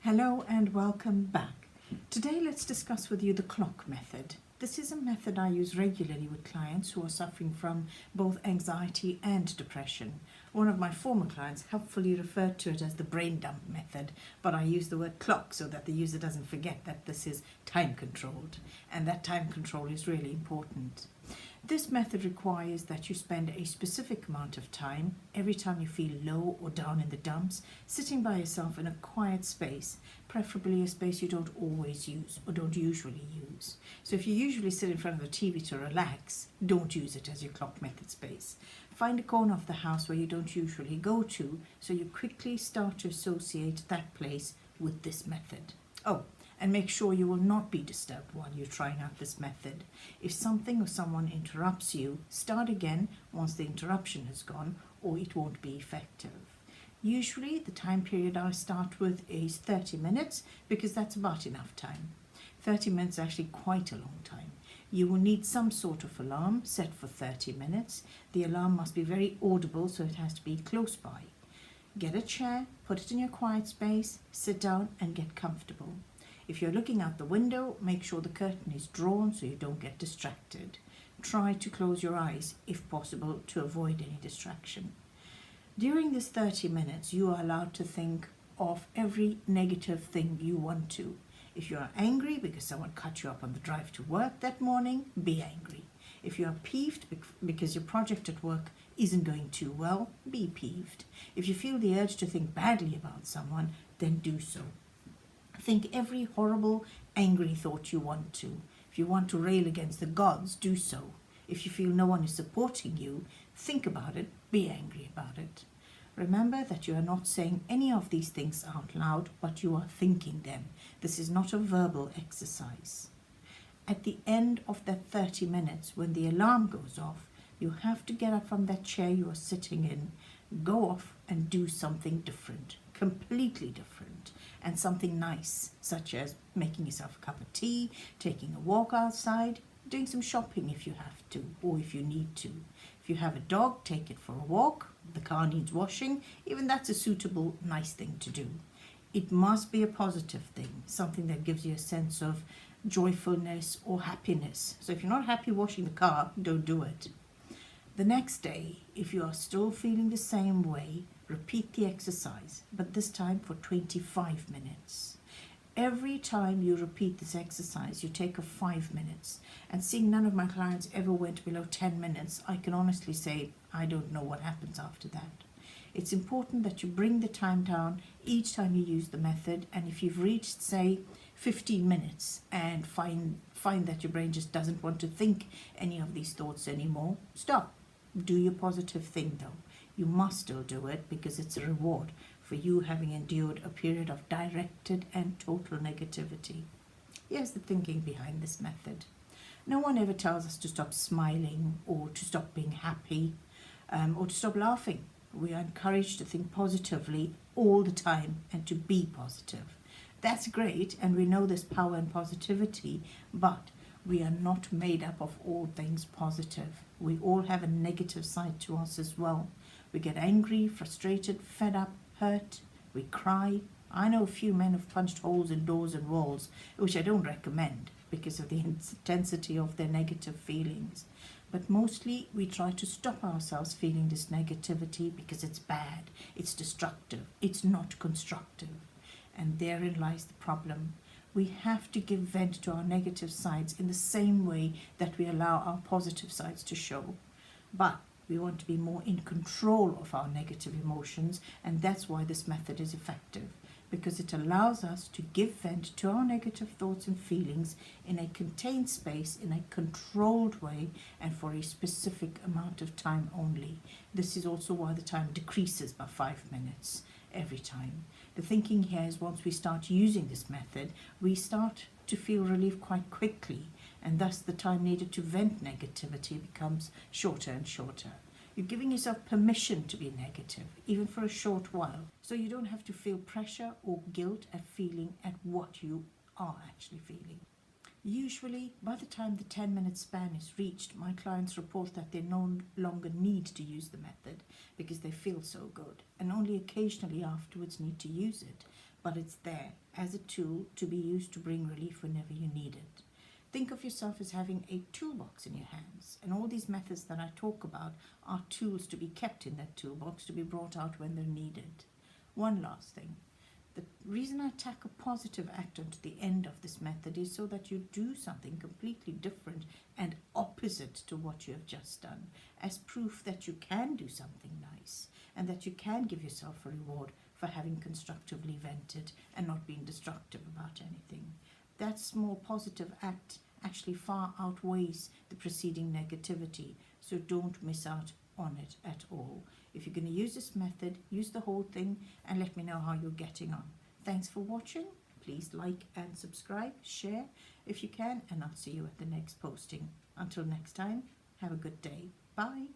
Hello and welcome back. Today let's discuss with you the clock method. This is a method I use regularly with clients who are suffering from both anxiety and depression. One of my former clients helpfully referred to it as the brain dump method, but I use the word clock so that the user doesn't forget that this is time controlled, and that time control is really important. This method requires that you spend a specific amount of time every time you feel low or down in the dumps, sitting by yourself in a quiet space, preferably a space you don't always use or don't usually use. So if you usually sit in front of the TV to relax, don't use it as your clock method space. Find a corner of the house where you don't usually go to, so you quickly start to associate that place with this method. And make sure you will not be disturbed while you're trying out this method. If something or someone interrupts you, start again once the interruption has gone, or it won't be effective. Usually the time period I start with is 30 minutes because that's about enough time. 30 minutes is actually quite a long time. You will need some sort of alarm set for 30 minutes. The alarm must be very audible, so it has to be close by. Get a chair, put it in your quiet space, sit down and get comfortable. If you're looking out the window, make sure the curtain is drawn so you don't get distracted. Try to close your eyes, if possible, to avoid any distraction. During this 30 minutes, you are allowed to think of every negative thing you want to. If you are angry because someone cut you up on the drive to work that morning, be angry. If you are peeved because your project at work isn't going too well, be peeved. If you feel the urge to think badly about someone, then do so. Think every horrible, angry thought you want to. If you want to rail against the gods, do so. If you feel no one is supporting you, think about it, be angry about it. Remember that you are not saying any of these things out loud, but you are thinking them. This is not a verbal exercise. At the end of that 30 minutes, when the alarm goes off, you have to get up from that chair you are sitting in, go off and do something different, completely different, and something nice, such as making yourself a cup of tea, taking a walk outside, doing some shopping if you have to, or if you need to. If you have a dog, take it for a walk. The car needs washing. Even that's a suitable, nice thing to do. It must be a positive thing, something that gives you a sense of joyfulness or happiness. So if you're not happy washing the car, don't do it. The next day, if you are still feeling the same way, repeat the exercise, but this time for 25 minutes. Every time you repeat this exercise, you take off 5 minutes. And seeing none of my clients ever went below 10 minutes, I can honestly say I don't know what happens after that. It's important that you bring the time down each time you use the method, and if you've reached, say, 15 minutes and find that your brain just doesn't want to think any of these thoughts anymore, stop. Do your positive thing though. You must still do it because it's a reward for you having endured a period of directed and total negativity. Here's the thinking behind this method. No one ever tells us to stop smiling or to stop being happy or to stop laughing. We are encouraged to think positively all the time and to be positive. That's great, and we know there's power in positivity, but we are not made up of all things positive. We all have a negative side to us as well. We get angry, frustrated, fed up, hurt. We cry. I know a few men have punched holes in doors and walls, which I don't recommend because of the intensity of their negative feelings. But mostly we try to stop ourselves feeling this negativity because it's bad, it's destructive, it's not constructive. And therein lies the problem. We have to give vent to our negative sides in the same way that we allow our positive sides to show. But we want to be more in control of our negative emotions, and that's why this method is effective, because it allows us to give vent to our negative thoughts and feelings in a contained space, in a controlled way, and for a specific amount of time only. This is also why the time decreases by 5 minutes every time. The thinking here is once we start using this method, we start to feel relief quite quickly, and thus the time needed to vent negativity becomes shorter and shorter. You're giving yourself permission to be negative, even for a short while, so you don't have to feel pressure or guilt at feeling at what you are actually feeling. Usually, by the time the 10-minute span is reached, my clients report that they no longer need to use the method because they feel so good, and only occasionally afterwards need to use it. but it's there as a tool to be used to bring relief whenever you need it. Think of yourself as having a toolbox in your hands, and all these methods that I talk about are tools to be kept in that toolbox, to be brought out when they're needed. One last thing. The reason I tack a positive act onto the end of this method is so that you do something completely different and opposite to what you have just done, as proof that you can do something nice and that you can give yourself a reward for having constructively vented and not being destructive about anything. That small positive act actually far outweighs the preceding negativity, so don't miss out on it at all. If you're going to use this method, use the whole thing and let me know how you're getting on. Thanks for watching. Please like and subscribe, share if you can, and I'll see you at the next posting. Until next time, have a good day. Bye.